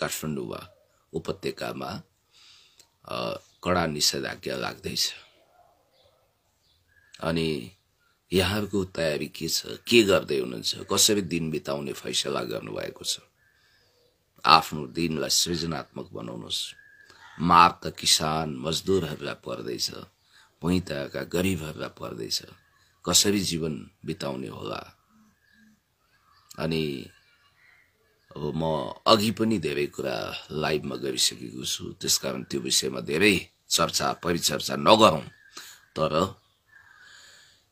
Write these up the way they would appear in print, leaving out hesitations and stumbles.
काठमाडौँमा उपत्यकामा कडा निषेधाज्ञा लाग्दैछ। अनि यहाँको तयारी के छ, के गर्दै हुनुहुन्छ, कसरी दिन बिताउने फैसला गर्नुभएको छ? आफ्नो दिनलाई सृजनात्मक बनाउनुहोस्। मार त किसान मजदुरहरूलाई पर्दैछ, भुइँतका गरिबहरूलाई पर्दैछ, कसरी जीवन बिताउने होला? अनि अब म अघि पनि धेरै कुरा लाइभमा गरिसकेको छु, त्यसकारण त्यो विषयमा धेरै चर्चा परिचर्चा नगरौं। तर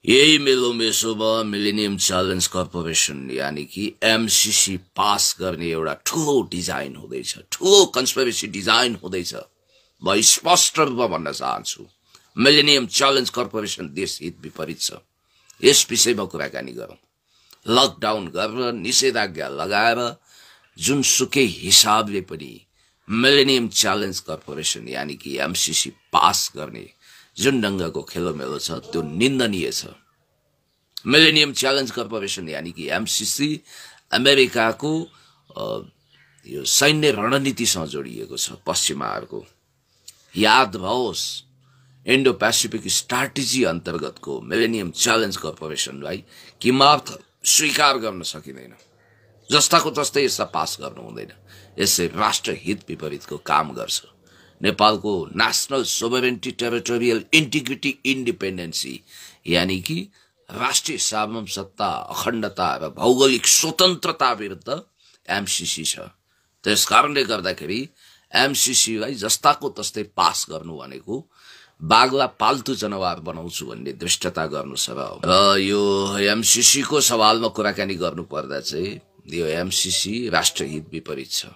यही मेलो मेसोमा मिलेनियम च्यालेन्ज कर्पोरेसन यानी कि एमसीसी पास गर्ने एउटा ठूलो डिजाइन हुँदैछ, ठूलो कन्स्पिरेसी डिजाइन हुँदैछ। म स्पष्ट रूपमा भन्न चाहन्छु, मिलेनियम च्यालेन्ज कर्पोरेसन देश हित विपरीत छ। यस विषयमा कुराकानी गरौं। लकडाउन गरेर निषेधाज्ञा लगाएर जुनसुकै हिसाबले पनि मिलेनियम च्यालेन्ज कर्पोरेसन यानी कि एमसीसी पास गर्ने जुन ढंगको खेलोमेलो छ त्यो निन्दनीय छ। मिलेनियम च्यालेन्ज कर्पोरेसन यानी कि एमसीसी अमेरिकाको यो सैन्य रणनीतिसँग जोडिएको छ। पश्चिमाहरूको याद भओस्, इन्डो पेसिफिक स्ट्राटेजी अन्तर्गतको मिलेनियम च्यालेन्ज कर्पोरेसनलाई किमार्थ स्वीकार गर्न सकिँदैन। जस्ताको तस्तै यसलाई पास गर्नु हुँदैन। यसले राष्ट्र हित विपरीतको काम गर्छ। नेपालको national sovereignty, territorial integrity, independency यानी कि राष्ट्रिय सार्वभौमसत्ता, अखण्डता र भौगोलिक स्वतन्त्रता विरुद्ध एमसीसी छ। त्यसकारणले गर्दाखेरि एमसीसी लाई जस्ताको तस्तै पास गर्नु भनेको बाघला पाल्तु जनावर बनाउँछु भन्ने दृष्टता गर्नु छ। र यो एमसीसी को सवालमा कुराकानी गर्नु पर्दा चाहिँ यो एमसीसी राष्ट्रहित विपरीत छ।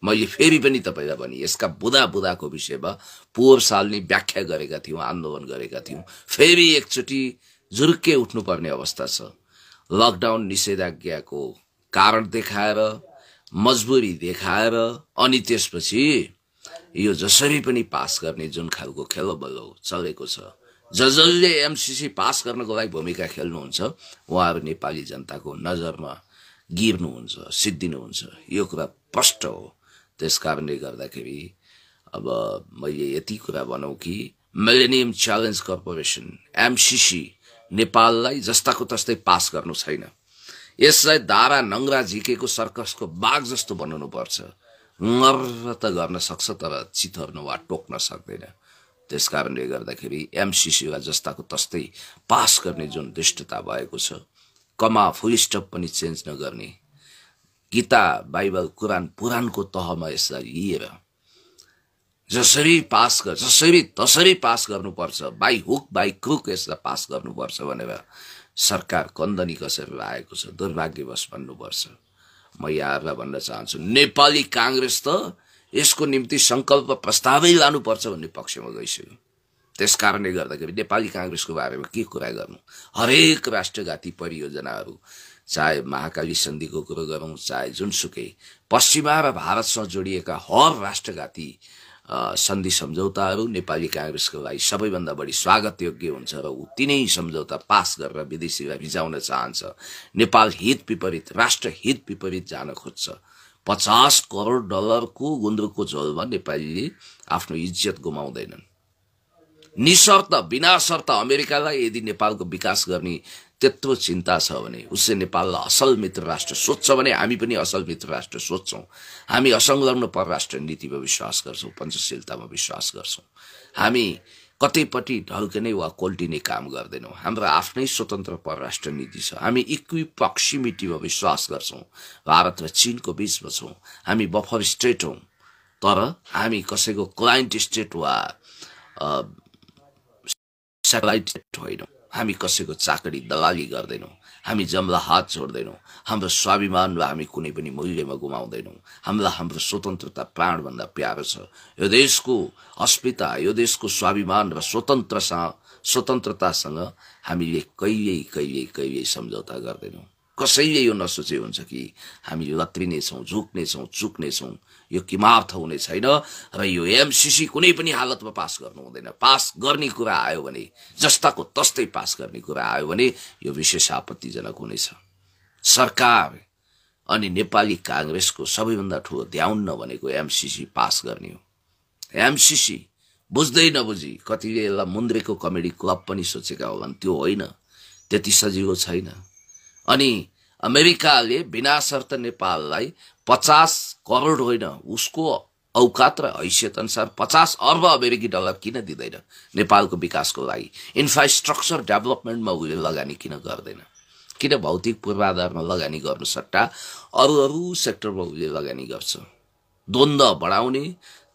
मैले फेरि पनि तपाईलाई भने यसका बुदाको विषयमा पोहोर साल नै व्याख्या गरेका थियौं, आन्दोलन गरेका थियौं। फेरि एकचोटी जुरुक्कै उठ्नुपर्ने अवस्था छ। लकडाउन निषेधाज्ञाको कारण देखाएर, मजबुरी देखाएर अनि त्यसपछि यो जसरी पनि पास गर्ने जुन खालको खेलोबल्लो चलेको छ, जसले एमसीसी पास गर्नको लागि भूमिका खेल्नुहुन्छ उहाँहरू नेपाली जनताको नजरमा गिर्नुहुन्छ, सिद्धिनुहुन्छ। यो कुरा स्पष्ट हो। त्यसकारणले गर्दाखेरि अब मैले यति कुरा भनौं कि मिलेनियम च्यालेन्ज कर्पोरेसन एमसीसी नेपाललाई जस्ताको तस्तै पास गर्नु छैन। यसलाई दारा नङ्ग्रा झिकेको सर्कसको बाघ जस्तो बनाउनु पर्छ। नर्र त गर्न सक्छ तर चितर्न वा टोक्न सक्दैन। त्यसकारणले गर्दाखेरि एमसीसी लाई जस्ताको तस्तै पास गर्ने जुन दृष्टता भएको छ, कमा फुल स्टप पनि चेन्ज नगर्ने, गीता, बाइबल, कुरान, पुराणको तहमा यसलाई लिएर जसरी तसरी पास गर्नुपर्छ, बाई हुक बाई क्रुक यसलाई पास गर्नुपर्छ भनेर सरकार कन्दनी कसरी लागेको छ, दुर्भाग्यवश भन्नुपर्छ। म यहाँहरूलाई भन्न चाहन्छु, नेपाली कांग्रेस त यसको निम्ति संकल्प प्रस्तावै लानुपर्छ भन्ने पक्षमा गइसक्यो। त्यसकारणले गर्दाखेरि नेपाली कांग्रेसको बारेमा के कुरा गर्नु? हरेक राष्ट्रघाती परियोजनाहरू, चाहे महाकाली सन्धिको कुरा गरौं, चाहे जुनसुकै पश्चिमा र भारतसँग जोडिएका हर राष्ट्रघाती सन्धि सम्झौताहरू नेपाली कांग्रेसको लागि सबैभन्दा बढी स्वागत योग्य हुन्छ र ऊ तिनै सम्झौता पास गरेर विदेशीलाई भिजाउन चाहन्छ। नेपाल हित विपरीत, राष्ट्र हित विपरीत जान खोज्छ। 50 करोड डलरको गुन्द्रुकको झोलमा नेपालीले आफ्नो इज्जत गुमाउँदैनन्। निशर्त बिना शर्त अमेरिकालाई यदि नेपालको विकास गर्ने त्यत्रो चिन्ता छ भने, उसले नेपाललाई असल मित्र राष्ट्र सोच्छ भने हामी पनि असल मित्र राष्ट्र सोच्छौं। हामी असंलग्न परराष्ट्र नीतिमा विश्वास गर्छौं, पञ्चशीलतामा विश्वास गर्छौं। हामी कतैपट्टि ढल्कने वा कोल्टिने काम गर्दैनौं। हाम्रो आफ्नै स्वतन्त्र परराष्ट्र नीति छ। हामी इक्वी प्रक्सिमिटीमा विश्वास गर्छौं। भारत र चीनको बीचमा छौं। हामी बफर स्टेट हौं, तर हामी कसैको क्लाइन्ट स्टेट वा सैटेलाइट स्टेट होइनौं। हामी कसैको चाकरी दलाली गर्दैनौं। हामी जमला हात छोड्दैनौं। हाम्रो स्वाभिमानलाई हामी कुनै पनि मूल्यमा गुमाउँदैनौं। हामीलाई हाम्रो स्वतन्त्रता प्राणभन्दा प्यारो छ। यो देशको अस्मिता, यो देशको स्वाभिमान र स्वतन्त्रतासँग हामीले कहिल्यै सम्झौता गर्दैनौं। कसैले यो नसोचे हुन्छ कि हामी लत्रिने छौं, झुक्ने छौं, चुक्ने छौं। यो किमार्थ हुने छैन र यो एमसीसी कुनै पनि हालतमा पास गर्नु हुँदैन। पास गर्ने कुरा आयो भने, जस्ताको तस्तै पास गर्ने कुरा आयो भने यो विशेष आपत्तिजनक हुनेछ। सरकार अनि नेपाली कांग्रेसको सबैभन्दा ठूलो ध्याउन्न भनेको एमसीसी पास गर्ने हो। एमसीसी बुझ्दै नबुझी कतिले यसलाई मुन्द्रेको कमेडी क्लब पनि सोचेका होलान्, त्यो होइन, त्यति सजिलो छैन। अनि अमेरिकाले बिना शर्त नेपाललाई 50 करोड होइन, उसको औकात र हैसियत अनुसार 50 अर्ब अमेरिकी डलर किन दिँदैन नेपालको विकासको लागि? इन्फ्रास्ट्रक्चर डेभलपमेन्टमा उसले लगानी किन गर्दैन? किन भौतिक पूर्वाधारमा लगानी गर्नु सट्टा अरू सेक्टरमा उसले लगानी गर्छ? द्वन्द्व बढाउने,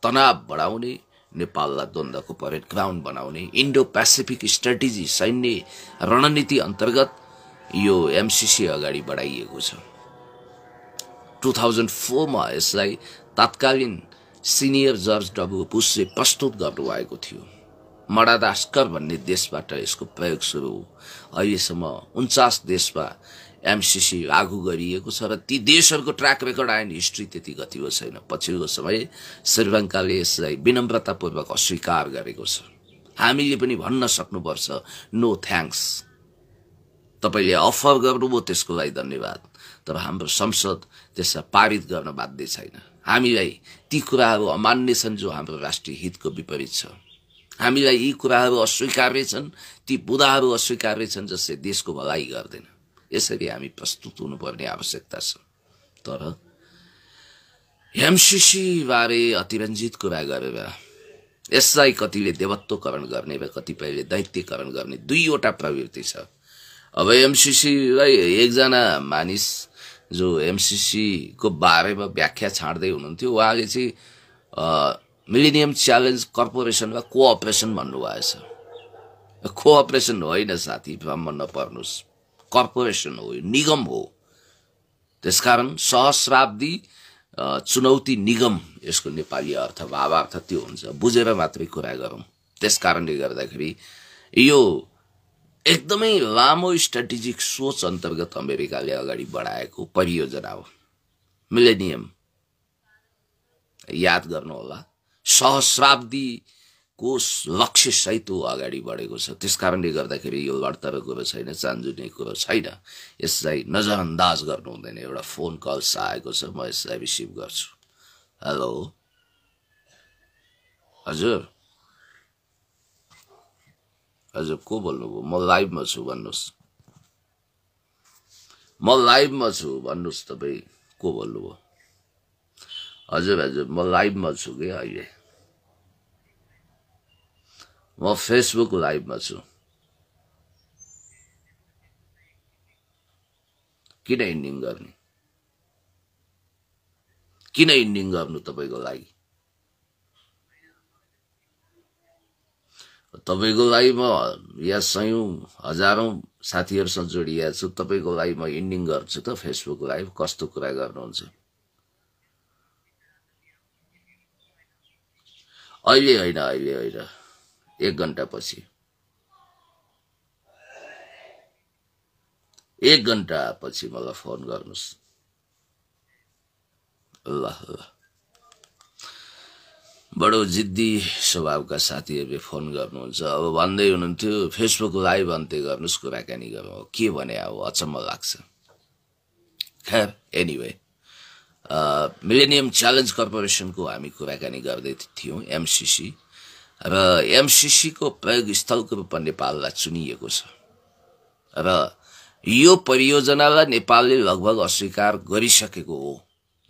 तनाव बढाउने, नेपाललाई द्वन्द्वको परेड ग्राउन्ड बनाउने इन्डो पेसिफिक स्ट्राटेजी सैन्य रणनीति अन्तर्गत यो एमसीसी अगाडि बढाइएको छ। 2004 मा यसलाई तत्कालीन सिनियर जर्ज डब्ल्यू बुशले प्रस्तुत गर्नुभएको थियो। मडागास्कर भन्ने देशबाट यसको प्रयोग सुरु हो। अहिलेसम्म 49 देशमा एमसीसी लागू गरिएको छ र ती देशहरूको ट्र्याक रेकर्ड एन्ड हिस्ट्री त्यति गतिलो छैन। पछिल्लो समय श्रीलङ्काले यसलाई विनम्रतापूर्वक अस्वीकार गरेको छ। हामीले पनि भन्न सक्नुपर्छ नो थ्याङ्क्स, तपाईले अफर गर्नुभयो त्यसको लागि धन्यवाद, तर हाम्रो संसद त्यसलाई पारित गर्न बाध्य छैन। हामीलाई ती कुराहरू अमान्य छन् जो हाम्रो राष्ट्रिय हितको विपरीत छ। हामीलाई यी कुराहरू अस्वीकार्य छन्, ती बुदाहरू अस्वीकार्य छन् जसले देशको भलाइ गर्दैन। यसरी हामी प्रस्तुत हुनुपर्ने आवश्यकता छ। तर एमसीसी बारे अतिरञ्जित कुरा गरेर यसलाई कतिले देवत्वकरण गर्ने र कतिपयले दैत्यकरण गर्ने दुईवटा प्रवृत्ति छ। अब एमसीसीलाई एकजना मानिस जो एमसीसी को बारेमा व्याख्या छाड्दै हुनुहुन्थ्यो, उहाँले चाहिँ मिलेनियम च्यालेन्ज कर्पोरेसनलाई कोअपरेसन भन्नुभएछ। कोअपरेसन होइन साथी, भ्रम नपर्नुहोस्, कर्पोरेसन हो, निगम हो। त्यसकारण सहस्राब्दी चुनौती निगम यसको नेपाली अर्थ भावार्थ त्यो हुन्छ। बुझेर मात्रै कुरा गरौँ। त्यसकारणले गर्दाखेरि यो एकदमै लामो स्ट्राटेजिक सोच अन्तर्गत अमेरिकाले अगाडि बढाएको परियोजना हो। मिलेनियम याद गर्नु होला, सहस्राब्दीको लक्ष्य सहित अगाडि बढेको छ। त्यसकारणले गर्दाखेरि यो लडतरे कुरो छैन, चान्जुने कुरो छैन। यसलाई नजरअन्दाज गर्नु हुँदैन। एउटा फोन कल आएको छ, म यसलाई रिसिभ गर्छु। हेलो हजुर, हजुर को बोल्नुभयो? म लाइभमा छु, भन्नुहोस्। म लाइभमा छु, भन्नुहोस्। तपाईँ को बोल्नुभयो? हजुर हजुर, म लाइभमा छु कि अहिले। म फेसबुक लाइभमा छु। किन इन्डिङ गर्ने? किन इन्डिङ गर्नु तपाईँको लागि? तपाईको लागि म या सयौं हजारौं साथीहरुसँग जोडिएको छु। तपाईको लागि म इन्डिङ गर्छु त फेसबुक लाइभ। कस्तो कुरा गर्नुहुन्छ? अहिले होइन, अहिले होइन, 1 घण्टा पछि। 1 घण्टा पछि मलाई फोन गर्नुस्। ल ल। बडो जिद्दी स्वभावका साथीहरुले फोन गर्नुहुन्छ। अब भन्दै हुनुहुन्थ्यो फेसबुक लाइभ अन्त्य गर्नुस्, कुराकानी गरौँ। के भने अब अचम्म लाग्छ। खैर एनीवे, मिलेनियम च्यालेन्ज कर्पोरेसनको हामी कुराकानी गर्दै थियौं, एमसीसी। र एमसीसी को प्रयोग स्थलको रूपमा नेपाललाई चुनिएको छ र यो परियोजनालाई नेपालले लगभग अस्वीकार गरिसकेको हो।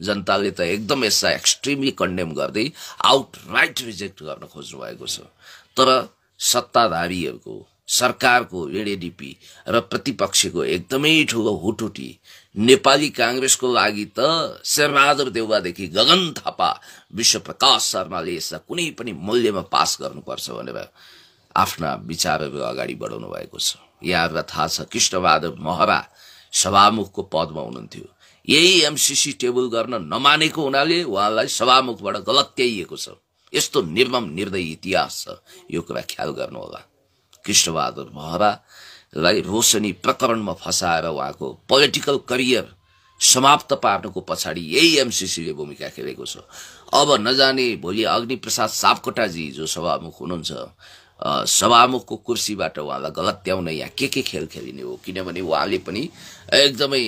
जनताले त एकदम यसलाई एक्सट्रिमली कन्डेम गर्दै आउटराइट रिजेक्ट गर्न खोज्नु भएको छ। तर सत्ताधारीहरूको, सरकारको एडीडीपी र प्रतिपक्षको एकदमै ठूलो हुटुटी नेपाली कांग्रेसको लागि त शेरबहादुर देउवादेखि गगन थापा, विश्वप्रकाश शर्माले यसलाई कुनै पनि मूल्यमा पास गर्नुपर्छ भनेर आफ्ना विचारहरू अगाडि बढाउनु भएको छ। यहाँहरूलाई थाहा छ कृष्णबहादुर महरा सभामुखको पदमा हुनुहुन्थ्यो। यही एमसीसी टेबल गर्न नमानेको हुनाले उहाँलाई सभामुखबाट गलत्याइएको छ। यस्तो निर्मम निर्दयी इतिहास छ, यो कुरा ख्याल गर्नु होला। कृष्णबहादुर महरालाई रोशनी प्रकरणमा फसाएर उहाँको पोलिटिकल करियर समाप्त पार्नुको पछाडि यही एमसीसीले भूमिका खेलेको छ। अब नजाने भोलि अग्निप्रसाद सापकोटाजी जो सभामुख हुनुहुन्छ, सभामुखको कुर्सीबाट उहाँलाई गलत्याउन यहाँ के खेल खेलिने हो। किनभने उहाँले पनि एकदमै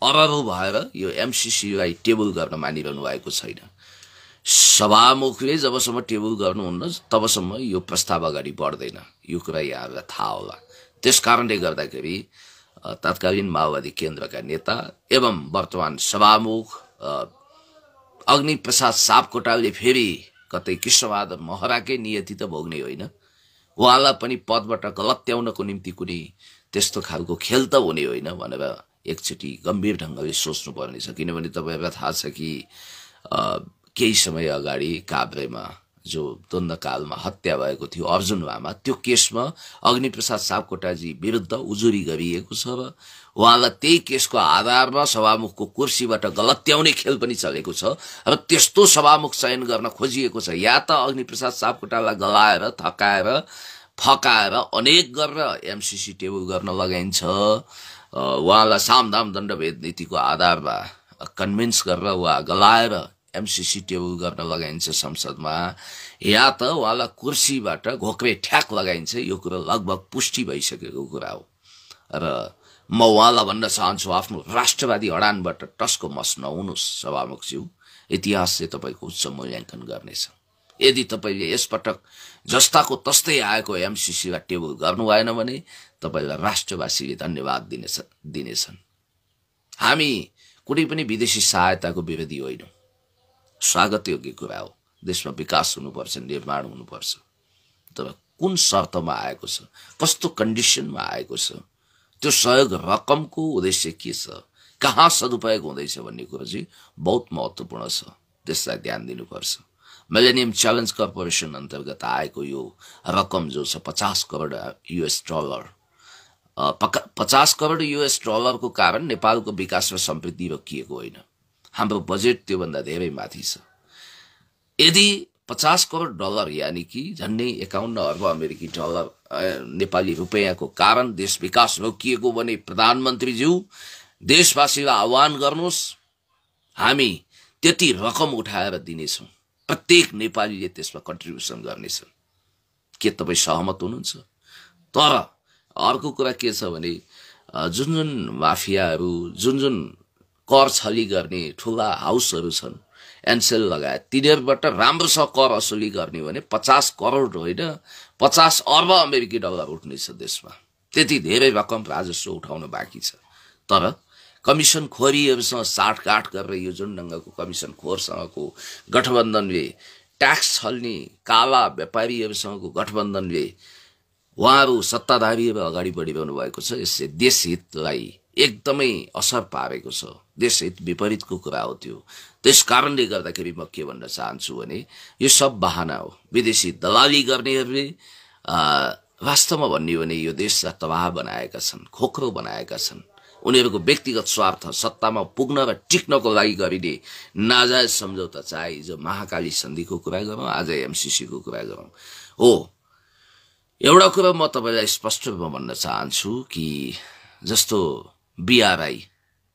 अरबौं भएर यो एमसीसीलाई टेबल गर्न मानिरहनु भएको छैन। सभामुखले जबसम्म टेबल गर्नुहुन्न तबसम्म यो प्रस्ताव अगाडि बढ्दैन, यो कुरा यहाँलाई थाहा होला। त्यसकारणले गर्दाखेरि तत्कालीन माओवादी केन्द्रका नेता एवं वर्तमान सभामुख अग्निप्रसाद सापकोटाले फेरि कतै कृष्णबहादुर महराकै नियति त भोग्ने होइन, उहाँलाई पनि पदबाट गलत्याउनको निम्ति कुनै त्यस्तो खालको खेल त हुने होइन भनेर एकचोटि गम्भीर ढङ्गले सोच्नु पर्नेछ। किनभने तपाईँहरूलाई थाहा छ कि केही समय अगाडि काभ्रेमा जो द्वन्द्वकालमा हत्या भएको थियो अर्जुन लामा, त्यो केसमा अग्निप्रसाद सापकोटाजी विरुद्ध उजुरी गरिएको छ र उहाँलाई त्यही केसको आधारमा सभामुखको कुर्सीबाट गलत्याउने खेल पनि चलेको छ र त्यस्तो सभामुख चयन गर्न खोजिएको छ। या त अग्निप्रसाद सापकोटालाई गलाएर थकाएर फकाएर अनेक गरेर एमसीसी टेबल गर्न लगाइन्छ, उहाँलाई सामदाम दण्डभेद नीतिको आधारमा कन्भिन्स गरेर वा गलाएर एमसीसी टेबल गर्न लगाइन्छ संसदमा, या त उहाँलाई कुर्सीबाट घोक्रे ठ्याक लगाइन्छ। यो कुरा लगभग पुष्टि भइसकेको कुरा हो र म उहाँलाई भन्न चाहन्छु आफ्नो राष्ट्रवादी अडानबाट टस्को मस नहुनुहोस् सभामुखज्यू, इतिहासले तपाईँको उच्च मूल्याङ्कन गर्नेछ। यदि तपाईँले यसपटक जस्ताको तस्तै आएको एमसीसीलाई टेबल गर्नु भएन भने तपाईँलाई राष्ट्रवासीले धन्यवाद दिनेछन्। हामी कुनै पनि विदेशी सहायताको विरोधी होइनौँ, स्वागतयोग्य कुरा हो, देशमा विकास हुनुपर्छ, निर्माण हुनुपर्छ, तर कुन शर्तमा आएको छ, कस्तो कन्डिसनमा आएको छ, त्यो सहयोग रकमको उद्देश्य के छ, कहाँ सदुपयोग हुँदैछ भन्ने कुरो चाहिँ बहुत महत्त्वपूर्ण छ, त्यसलाई ध्यान दिनुपर्छ। मिलेनियम च्यालेन्ज कर्पोरेसन अन्तर्गत आएको यो रकम जो छ 50 crore US dollar, 50 crore US डलरको कारण नेपालको विकास र समृद्धि रोकिएको होइन, हाम्रो बजेट त्योभन्दा धेरै माथि छ। यदि 50 करोड डलर यानी कि झन्डै 51 अर्ब अमेरिकी डलर नेपाली रुपैयाँको कारण देश विकास रोकिएको भने प्रधानमन्त्रीज्यू देशवासीलाई आह्वान गर्नुहोस्, हामी त्यति रकम उठाएर दिनेछौँ, प्रत्येक नेपालीले त्यसमा कन्ट्रिब्युसन गर्नेछ। के तपाईँ सहमत हुनुहुन्छ? तर अर्को कुरा के छ भने जुन जुन माफियाहरू, जुन जुन कर छली गर्ने ठुला हाउसहरू छन् एनसेल लगायत, तिनीहरूबाट राम्रोसँग कर असुली गर्ने भने 50 करोड होइन 50 अर्ब अमेरिकी डलर उठ्नेछ देशमा। त्यति धेरै रकम राजस्व उठाउन बाँकी छ। तर कमिसन खोरीहरूसँग साटकाट गरेर यो जुन ढङ्गको कमिसन खोरसँगको गठबन्धनले, ट्याक्स छल्ने काला व्यापारीहरूसँगको गठबन्धनले उहाँहरू सत्ताधारीहरू अगाडि बढिरहनु भएको छ। यसले देशहितलाई एकदमै असर पारेको छ, देशहित विपरीतको कुरा हो त्यो। त्यस कारणले गर्दाखेरि म के भन्न चाहन्छु भने यो सब बहाना हो। विदेशी दलाली गर्नेहरूले वास्तवमा भन्ने हो भने यो देशलाई तबाह बनाएका छन्, खोक्रो बनाएका छन्। उनीहरूको व्यक्तिगत स्वार्थ सत्तामा पुग्न र टिक्नको लागि गरिने नाजायज सम्झौता, चाहे हिजो महाकाली सन्धिको कुरा गरौँ, आज एमसीसीको कुरा गरौँ हो। एउटा कुरा म तपाईँलाई स्पष्ट रूपमा भन्न चाहन्छु कि जस्तो BRI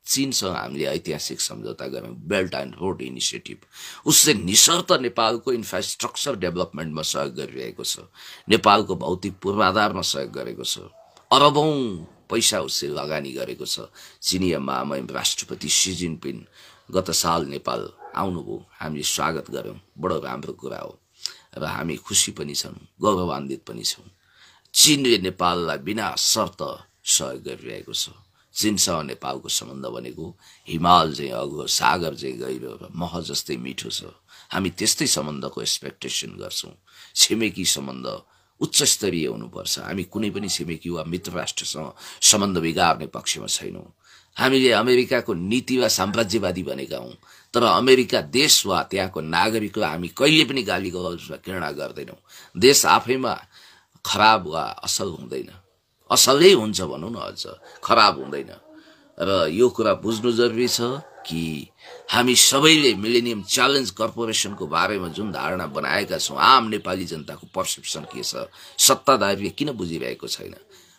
चीनसँग हामीले ऐतिहासिक सम्झौता गऱ्यौँ, बेल्ट एन्ड रोड इनिसिएटिभ, उसले निशर्त नेपालको इन्फ्रास्ट्रक्चर डेभलपमेन्टमा सहयोग गरिरहेको छ, नेपालको भौतिक पूर्वाधारमा सहयोग गरेको छ, अरबौं पैसा उसले लगानी गरेको छ। चिनिया महामहिम राष्ट्रपति सी जिनपिङ गत साल नेपाल आउनुभयो, हामीले स्वागत गऱ्यौँ, बडो राम्रो कुरा हो र हामी खुसी पनि छौँ, गौरवान्वित पनि छौँ। चीनले नेपाललाई बिना शर्त सहयोग गरिरहेको छ। चीनसँग नेपालको सम्बन्ध भनेको हिमाल चाहिँ अग्लो, सागर चाहिँ गहिरो र मह जस्तै मिठो छ। हामी त्यस्तै सम्बन्धको एक्सपेक्टेसन गर्छौँ। छिमेकी सम्बन्ध उच्च स्तरीय हुनुपर्छ। हामी कुनै पनि छिमेकी वा मित्र राष्ट्रसँग सम्बन्ध बिगार्ने पक्षमा छैनौँ। हामीले अमेरिकाको नीति वा साम्राज्यवादी भनेका हौँ, तर अमेरिका देश वा त्यहाँको नागरिकलाई हामी कहिले पनि गाली गलौज वा घृणा गर्दैनौँ। देश आफैमा खराब वा असल हुँदैन, असलै हुन्छ भनौँ न, अझ खराब हुँदैन। र यो कुरा बुझ्नु जरुरी छ कि हामी सबैले मिलेनियम च्यालेन्ज कर्पोरेसनको बारेमा जुन धारणा बनाएका छौँ, आम नेपाली जनताको पर्सेप्सन के छ, सत्ताधारीले किन बुझिरहेको छैन?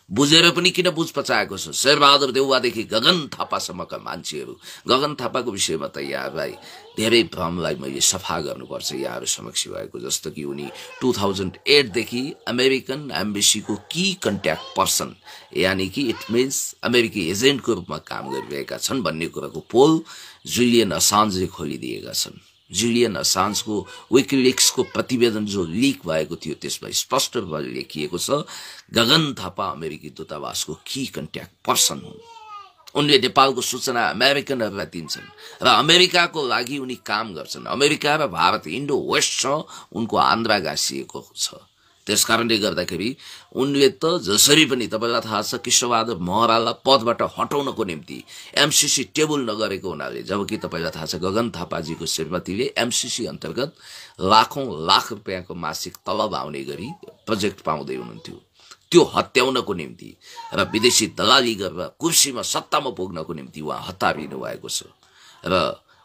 बुझेर पनि किन बुझ पचाएको छ शेरबहादुर देउवादेखि गगन थापासम्मका मान्छेहरू गगन थापाको विषयमा त यहाँलाई धेरै भ्रमलाई मैले सफा गर्नुपर्छ यहाँहरू समक्ष भएको जस्तो कि उनी 2008 देखि अमेरिकन एम्बेसीको की कन्ट्याक्ट पर्सन यानी कि इट मिन्स अमेरिकी एजेन्टको रूपमा काम गरिरहेका छन् भन्ने कुराको पोल जुलियन असान्जले खोलिदिएका छन् जुलियन असान्जको विकिलिक्सको प्रतिवेदन जो लिक भएको थियो त्यसमा स्पष्ट रूपमा लेखिएको छ गगन थापा अमेरिकी दूतावासको की कन्ट्याक्ट पर्सन हुन् उनले नेपालको सूचना अमेरिकनहरूलाई दिन्छन् र अमेरिकाको लागि उनी काम गर्छन् अमेरिका र भारत इन्डो वेस्ट छ उनको आन्द्रा गाँसिएको छ त्यसकारणले गर्दाखेरि उनले त जसरी पनि तपाईलाई थाहा छ कृष्णबहादुर महरालाई पदबाट हटाउनको निम्ति एमसीसी टेबल नगरेको हुनाले जबकि तपाईलाई थाहा छ गगन थापाजीको श्रीमतीले एमसीसी अन्तर्गत लाखौं लाख रुपैयाँको मासिक तलब आउने गरी प्रोजेक्ट पाउँदै हुनुहुन्थ्यो त्यो हत्याउनको निम्ति र विदेशी दलाली गरेर कुर्सीमा सत्तामा पुग्नको निम्ति उहाँ हतारिनु भएको छ र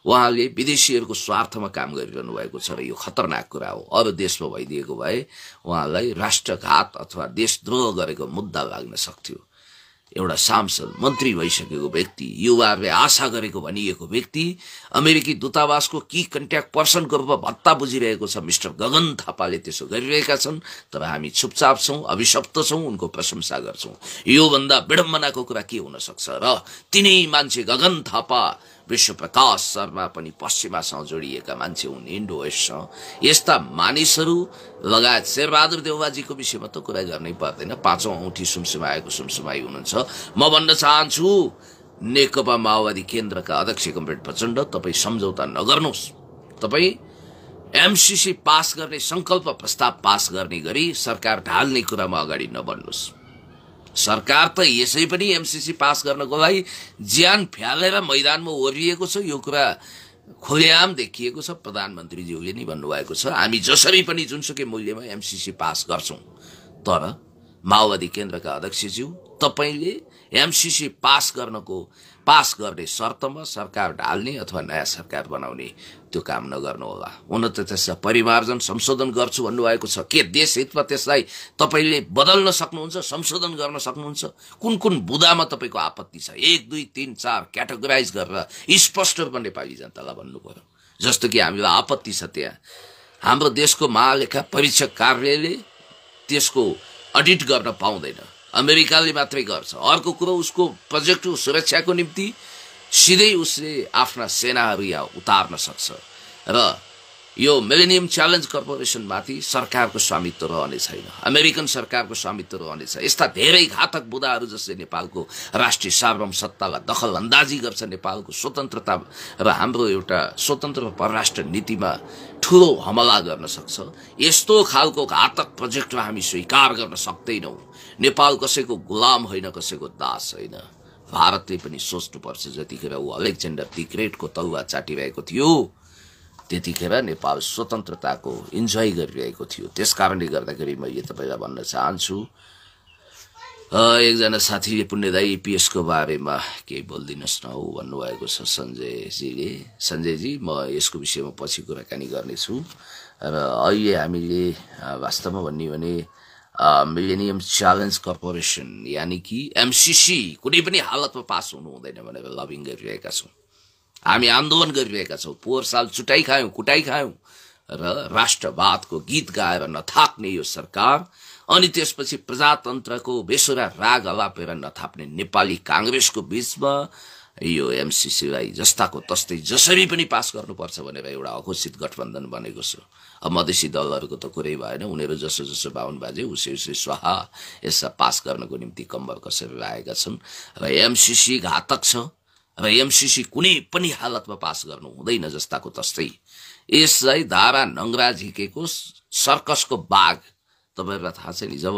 उहाँले विदेशीहरूको स्वार्थमा काम गरिरहनु भएको छ र यो खतरनाक कुरा हो अरू देशमा भइदिएको भए उहाँलाई राष्ट्रघात अथवा देशद्रोह गरेको मुद्दा लाग्न सक्थ्यो एउटा सांसद मन्त्री भइसकेको व्यक्ति युवाहरूले आशा गरेको भनिएको व्यक्ति अमेरिकी दूतावासको की कन्ट्याक्ट पर्सनको रूपमा भत्ता बुझिरहेको छ मिस्टर गगन थापाले त्यसो गरिरहेका छन् तर हामी चुपचाप छौं अभिशप्त छौं उनको प्रशंसा गर्छौं यो भन्दा विडम्बनाको कुरा के हुन सक्छ र तिनै मान्छे गगन थापा विश्वप्रकाश शर्मा पनि पश्चिमासँग जोडिएका मान्छे हुन् इन्डो वेस्टसँग यस्ता मानिसहरू लगायत शेरबहादुर देउवाजीको विषयमा त कुरा गर्नै पर्दैन पाँचौं औँठी सुमसुमाएको सुमसुमाई हुनुहुन्छ म भन्न चाहन्छु नेकपा माओवादी केन्द्रका अध्यक्ष कमरेड प्रचण्ड तपाई सम्झौता नगर्नुहोस् तपाई एमसीसी पास गर्ने संकल्प प्रस्ताव पास गर्ने गरी सरकार ढाल्ने कुरामा अगाडि नबढ्नुहोस् सरकार त यसै पनि एमसीसी पास गर्नको लागि ज्यान फ्यालेर मैदानमा ओर्लिएको छ यो कुरा खुलेआम देखिएको छ प्रधानमन्त्रीज्यूले नि भन्नुभएको छ हामी जसरी पनि जुनसुकै मूल्यमा एमसीसी पास गर्छौं तर माओवादी केन्द्रका अध्यक्षज्यू तपाईले एमसीसी पास गर्ने शर्तमा सरकार ढाल्ने अथवा नयाँ सरकार बनाउने त्यो काम नगर्नु होला हुन त त्यसलाई परिमार्जन संशोधन गर्छु भन्नुभएको छ के देश हितमा त्यसलाई तपाईले बदल्न सक्नुहुन्छ संशोधन गर्न सक्नुहुन्छ कुन कुन बुदामा तपाईको आपत्ति छ 1 2 3 4 क्याटेगोराइज गरेर स्पष्ट रूपमा नेपाली जनतालाई भन्नु पर्यो जस्तो कि हामीलाई आपत्ति छ त्यहाँ हाम्रो देशको महालेखा परीक्षक कार्यालयले त्यसको अडिट गर्न पाउँदैन अमेरिकाले मात्रै गर्छ अर्को कुरा उसको प्रोजेक्ट सुरक्षाको निम्ति सिधै उसले आफ्ना सेनाहरू यहाँ उतार्न सक्छ र यो मिलेनियम च्यालेन्ज कर्पोरेसन माथि सरकारको स्वामित्व रहने छैन अमेरिकन सरकारको स्वामित्व रहने छ यस्ता धेरै घातक बुदाहरू जसले नेपालको राष्ट्रिय सार्वभौम सत्तालाई दखल अन्दाजी गर्छ नेपालको स्वतन्त्रता र हाम्रो एउटा स्वतन्त्र परराष्ट्र नीतिमा ठूलो हमला गर्न सक्छ यस्तो खालको घातक प्रोजेक्टमा हामी स्वीकार गर्न सक्दैनौं नेपाल कसैको गुलाम होइन कसैको दास होइन भारतले पनि सोच्नुपर्छ जतिखेर उ अलेक्जेन्डर द ग्रेटको तलवार चाटिरहेको थियो त्यतिखेर नेपाल स्वतन्त्रताको इन्जोय गरिरहेको थियो त्यसकारणले गर्दाखेरि मैले तपाईलाई भन्न चाहन्छु एकजना साथीले पुण्यदायी ईपीएस को बारेमा केही बोल्दिनुस् न हो भन्नुभएको छ सञ्जयजी म यसको विषयमा पछि कुराकानी गर्नेछु र अहिले हामीले वास्तवमा भन्ने भने मिलेनियम च्यालेन्ज कर्पोरेसन यानी कि एमसीसी कुनै पनि हालतमा पास हुनु हुँदैन भनेर लबिङ गरिरहेका छौं हामी आन्दोलन गरिरहेका छौं पोहोर साल चुटाई खायौं कुटाई खायौं र राष्ट्रवादको गीत गाएर नथाक्ने यो सरकार अनि त्यसपछि प्रजातन्त्रको बेसुरा राग अलापेर नथाप्ने नेपाली कांग्रेसको बीचमा यो एमसीसी लाई जस्ताको तस्तै जसरी पनि पास गर्नुपर्छ भनेर एउटा अघोषित गठबन्धन बनेको छ अब मधेसी दलहरुको त कुरै भएन उनीहरु जसो जसो बाहुन बाजे उसै स्वाहा यसमा पास गर्नको निम्ति कम्बर कसेर लागेका छन् र एमसीसी घातक छ र एमसीसी कुनै पनि हालतमा पास गर्नु हुँदैन जस्ताको तस्तै यसलाई धारा नंगरा झिकेको सर्कसको बाघ तपाईहरुलाई थाहा छ नि जब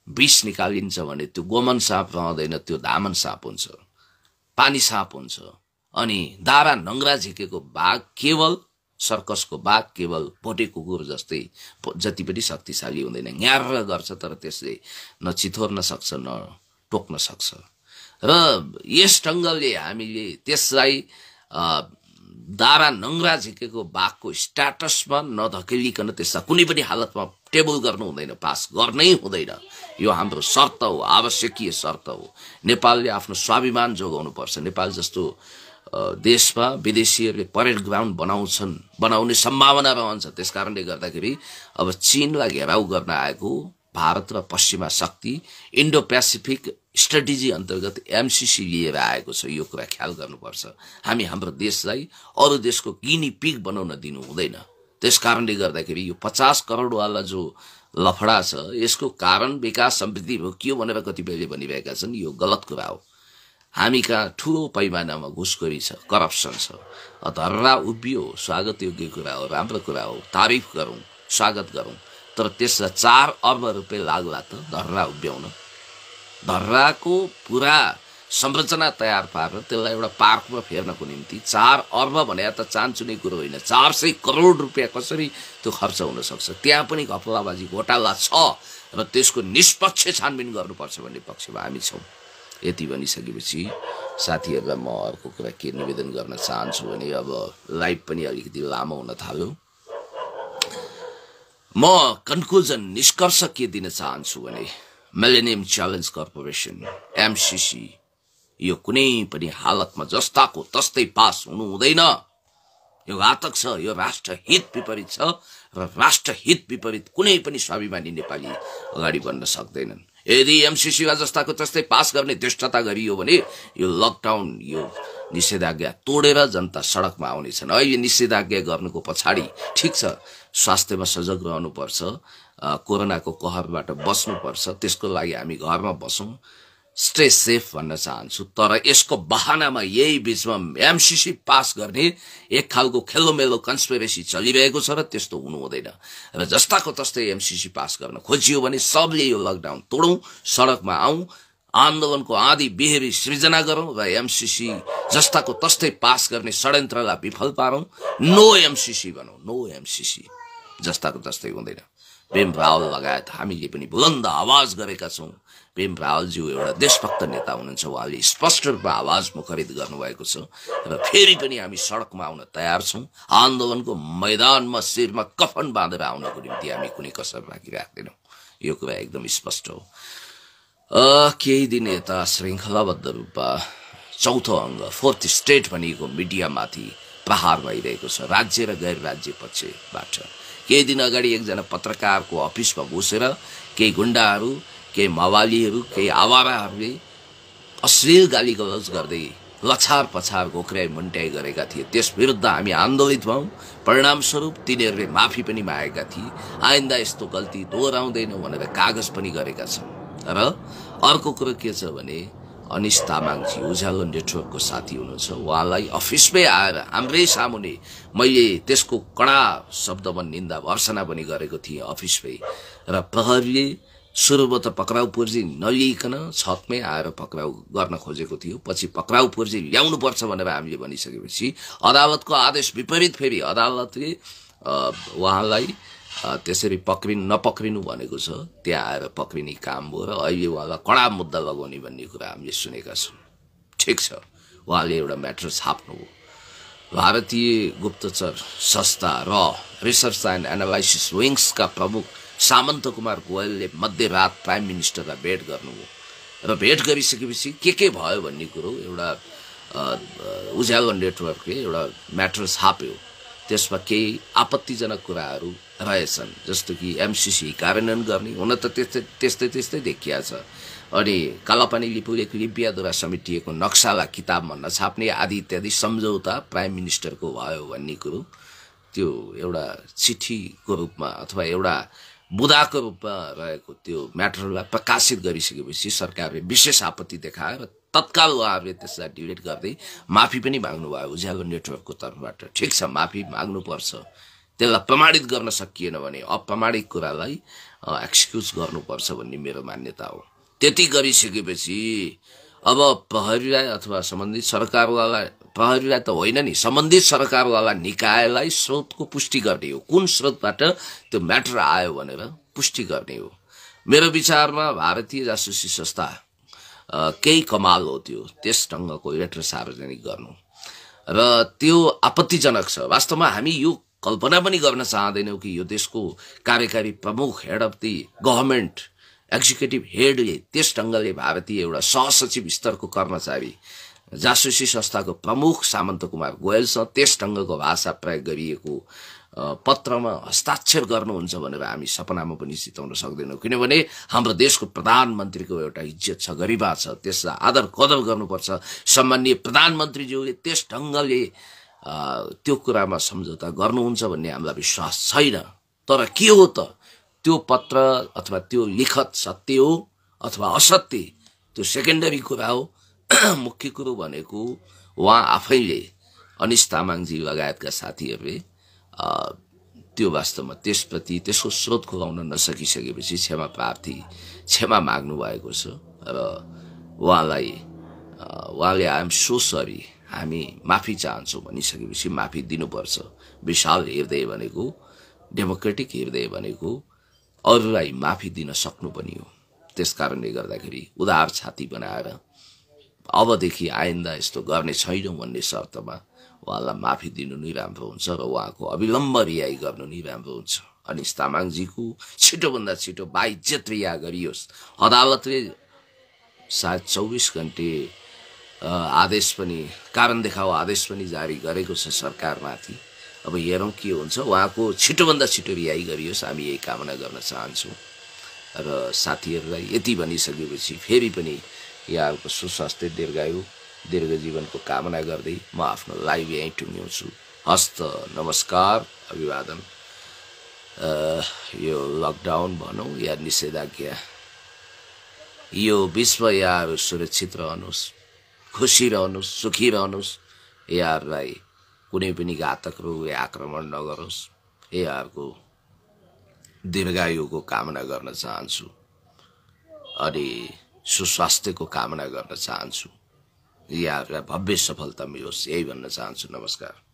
विष निकालिन्छ भने त्यो गोमन साप रहँदैन त्यो धामन साप हुन्छ पानी साप हुन्छ अनि दारा नंगरा झिकेको बाघ केवल सर्कसको बाघ केवल भोटे कुकुर जस्तै जति पनि शक्तिशाली हुँदैन न्यार गर्छ तर त्यसले न चिथोर्न सक्छ न टोक्न सक्छ र यस ढंगले हामीले त्यसलाई दारा नङ्ग्रा झिकेको बाघको स्ट्याटसमा नधकेलिकन त्यसलाई कुनै पनि हालतमा टेबल गर्नु हुँदैन, पास गर्नै हुँदैन। यो हाम्रो शर्त हो, आवश्यकीय शर्त हो। नेपालले आफ्नो स्वाभिमान जोगाउनु पर्छ। नेपाल जस्तो देशमा विदेशीहरूले परेड ग्राउन्ड बनाउने सम्भावना रहन्छ। त्यसकारणले गर्दाखेरि अब चीनलाई घेराउ गर्न आएको भारत र पश्चिमा शक्ति इन्डो पेसिफिक स्ट्रेटेजी अन्तर्गत एमसीसी लिएर आएको छ। यो कुरा ख्याल गर्नुपर्छ। हामी हाम्रो देशलाई अरू देशको गिनी पिग बनाउन दिनु हुँदैन। त्यसकारणले गर्दाखेरि यो 50 करोडवाला जो लफडा छ यसको कारण विकास समृद्धि रोकियो भनेर कतिपयले भनिरहेका छन्। यो गलत कुरा हो। हामी कहाँ ठुलो पैमानामा घुसखोरी छ, करप्सन छ। धर्रा उभियो, स्वागत योग्य कुरा हो, राम्रो कुरा हो, तारिफ गरौँ, स्वागत गरौँ। तर त्यसलाई 4 अर्ब रुपियाँ लाग्ला त धर्रा उभ्याउन। धर्राको पुरा संरचना तयार पारेर त्यसलाई एउटा पार्कमा फेर्नको निम्ति 4 अर्ब भने त चान्चुने कुरो होइन। 400 करोड रुपियाँ कसरी त्यो खर्च हुन सक्छ? त्यहाँ पनि घपलाबाजी घोटाला छ र त्यसको निष्पक्ष छानबिन गर्नुपर्छ भन्ने पक्षमा हामी छौँ। यति भनिसकेपछि साथीहरूलाई म अर्को कुरा के निवेदन गर्न चाहन्छु भने अब लाइभ पनि अलिकति लामो हुन थाल्यो। म कन्क्लुजन निष्कर्ष के दिन चाहन्छु भने मिलेनियम च्यालेन्ज कर्पोरेसन एमसीसी यो कुनै पनि हालतमा जस्ताको तस्तै पास हुनु हुँदैन। यो घातक छ। यो राष्ट्रहित विपरीत छ र राष्ट्रहित विपरीत कुनै पनि स्वाभिमानी नेपाली अगाडि बढ्न सक्दैनन्। यदि एमसीसीमा जस्ताको तस्तै पास गर्ने दृष्टता गरियो भने यो लकडाउन, यो निषेधाज्ञा तोडेर जनता सडकमा आउनेछन्। अहिले निषेधाज्ञा गर्नुको पछाडि ठिक छ स्वास्थ्यमा सजग रहनुपर्छ, कोरोनाको कहरबाट बस्नुपर्छ, त्यसको लागि हामी घरमा बसौँ, स्टे सेफ भन्न चाहन्छु। तर यसको बहानामा यही बीचमा एमसीसी पास गर्ने एक खालको खेलोमेलो कन्स्पिरेसी चलिरहेको छ र त्यस्तो हुनु हुँदैन। र जस्ताको तस्तै एमसीसी पास गर्न खोजियो भने सबले यो लकडाउन तोडौँ, सडकमा आउँ, आन्दोलनको आदि बेहेरी सृजना गरौँ र एमसीसी जस्ताको तस्तै पास गर्ने षड्यन्त्रलाई विफल पारौँ। नो एमसीसी भनौँ, नो एमसीसी। जस्ताको तस्तै हुँदैन। प्रेम रावल लगायत हामीले पनि बुलन्द आवाज गरेका छौँ। प्रेम रावलज्यू एउटा देशभक्त नेता हुनुहुन्छ। उहाँले स्पष्ट रूपमा आवाज मुखरित गर्नुभएको छ र फेरि पनि हामी सडकमा आउन तयार छौँ। आन्दोलनको मैदानमा शिरमा कफन बाँधेर आउनको निम्ति हामी कुनै कसर बाँकी राख्दैनौँ। यो कुरा एकदम स्पष्ट हो। केही दिन यता श्रृङ्खलाबद्ध रूपमा चौथो अङ्ग फोर्थ स्टेट भनिएको मिडियामाथि प्रहार भइरहेको छ राज्य र गैर राज्य पक्षबाट। केही दिन अगाडि एकजना पत्रकारको अफिसमा बसेर केही गुण्डाहरू, केही माओवादीहरू, केही आवाराहरूले अश्लील गाली गलौज गर्दै लछार पछार घोक्राइ मुन्ट्याइ गरेका थिए। त्यस विरुद्ध हामी आन्दोलित भयौँ। परिणामस्वरूप तिनीहरूले माफी पनि मागेका थिए। आइन्दा यस्तो गल्ती दोहोऱ्याउँदैनौँ भनेर कागज पनि गरेका छन्। र अर्को कुरो के छ भने अनिश तामाङजी उज्यालो नेटवर्कको साथी हुनुहुन्छ। उहाँलाई अफिसमै आएर हाम्रै सामुने मैले त्यसको कडा शब्दमा निन्दा भर्सना पनि गरेको थिएँ अफिसमै। र प्रहरीले सुरुमा त पक्राउ पुर्जी नलिइकन छतमै आएर पक्राउ गर्न खोजेको थियो। पछि पक्राउ पुर्जी ल्याउनुपर्छ भनेर हामीले भनिसकेपछि अदालतको आदेश विपरीत फेरि अदालतले उहाँलाई त्यसरी नपक्रिनु भनेको छ। त्यहाँ आएर पक्रिने काम भयो र अहिले उहाँलाई कडा मुद्दा लगाउने भन्ने कुरा हामीले सुनेका छौँ। ठिक छ, उहाँले एउटा म्याटर छाप्नु हो। भारतीय गुप्तचर संस्था र रिसर्च एन्ड एनालाइसिस विङ्सका प्रमुख सामन्त कुमार गोयलले मध्यरात प्राइम मिनिस्टरलाई भेट गर्नुभयो र भेट गरिसकेपछि के भयो भन्ने कुरो एउटा उज्यालो नेटवर्कले एउटा म्याटर छाप्यो। त्यसमा केही आपत्तिजनक कुराहरू रहेछन्, जस्तो कि एमसीसी कार्यान्वयन गर्ने हुन त त्यस्तै देखिया छ। अनि कालापानी लिपुलेख लिपियाद्वारा समेटिएको नक्सालाई किताबमा नछाप्ने आदि इत्यादि सम्झौता प्राइम मिनिस्टरको भयो भन्ने कुरो त्यो एउटा चिठीको रूपमा अथवा एउटा बुदाको रूपमा रहेको त्यो म्याटरलाई प्रकाशित गरिसकेपछि सरकारले विशेष आपत्ति देखाएर तत्काल उहाँहरूले त्यसलाई डिलिट गर्दै माफी पनि माग्नुभयो उज्यालो नेटवर्कको तर्फबाट। ठिक छ, माफी माग्नुपर्छ। त्यसलाई प्रमाणित गर्न सकिएन भने अप्रमाणित कुरालाई एक्सक्युज गर्नुपर्छ भन्ने मेरो मान्यता हो। त्यति गरिसकेपछि अब प्रहरीलाई अथवा सम्बन्धित सरकारवाला, प्रहरीलाई त होइन नि, सम्बन्धित सरकारवाला निकायलाई स्रोतको पुष्टि गर्ने हो। कुन स्रोतबाट त्यो म्याटर आयो भनेर पुष्टि गर्ने हो। मेरो विचारमा भारतीय जासुसी संस्था केही कमाल हो त्यो, त्यस ढङ्गको लेटर सार्वजनिक गर्नु। र त्यो आपत्तिजनक छ। वास्तवमा हामी यो कल्पना पनि गर्न चाहदैनौँ कि यो देशको कार्यकारी प्रमुख head of the government executive Hadlee त्यस ढङ्गले भारतीय एउटा सहसचिव स्तरको कर्मचारी जासुसी संस्थाको प्रमुख सामन्त कुमार गोयलसँग त्यस ढङ्गको भाषा प्रयोग गरिएको पत्रमा हस्ताक्षर गर्नुहुन्छ भनेर हामी सपनामा पनि चिताउन सक्दैनौँ। किनभने हाम्रो देशको प्रधानमन्त्रीको एउटा इज्जत छ, गरिमा छ, त्यसलाई आदर कदर गर्नुपर्छ। सम्माननीय प्रधानमन्त्रीज्यूले त्यस ढङ्गले त्यो कुरामा सम्झौता गर्नुहुन्छ भन्ने हामीलाई विश्वास छैन। तर के हो त, त्यो पत्र अथवा त्यो लिखत सत्य हो अथवा असत्य त्यो सेकेन्डरी कुरा हो। मुख्य कुरो भनेको उहाँ आफैले अनिश तामाङजी लगायतका साथीहरूले त्यो वास्तवमा त्यसप्रति त्यसको स्रोत खुलाउन नसकिसकेपछि क्षमा माग्नु भएको छ र उहाँले आइ एम सो सरी, हामी माफी चाहन्छौँ भनिसकेपछि माफी दिनुपर्छ। विशाल हृदय भनेको, डेमोक्रेटिक हृदय भनेको अरूलाई माफी दिन सक्नु पनि हो। त्यस कारणले गर्दाखेरि उदार छाती बनाएर अबदेखि आइन्दा यस्तो गर्ने छैनौँ भन्ने शर्तमा उहाँलाई माफी दिनु नै राम्रो हुन्छ र उहाँको अविलम्ब रिहाई गर्नु नै राम्रो हुन्छ। अनिश तामाङजीको छिटोभन्दा छिटो बाइज्जत रिहा गरियोस्। अदालतले सायद 24 घण्टे आदेश पनि, कारण देखाओ आदेश पनि जारी गरेको छ सरकारमाथि। अब हेरौँ के हुन्छ। उहाँको छिटोभन्दा छिटो रिहाई गरियोस्, हामी यही कामना गर्न चाहन्छौँ। र साथीहरूलाई यति भनिसकेपछि फेरि पनि यहाँहरूको सुस्वास्थ्य दीर्घ जीवनको कामना गर्दै म आफ्नो लाइभ यहीँ टुङ्ग्याउँछु। हस्त, नमस्कार, अभिवादन। यो लकडाउन भनौँ या निषेधाज्ञा, यो विश्व यहाँहरू सुरक्षित रहनुहोस्, खुसी रहनुहोस्, सुखी रहनुहोस्। यहाँहरूलाई कुनै पनि घातक रोगले आक्रमण नगरोस्। यहाँहरूको दीर्घायुको कामना गर्न चाहन्छु अनि सुस्वास्थ्यको कामना गर्न चाहन्छु। यहाँहरूलाई भव्य सफलता मिलोस्, यही भन्न चाहन्छु। नमस्कार।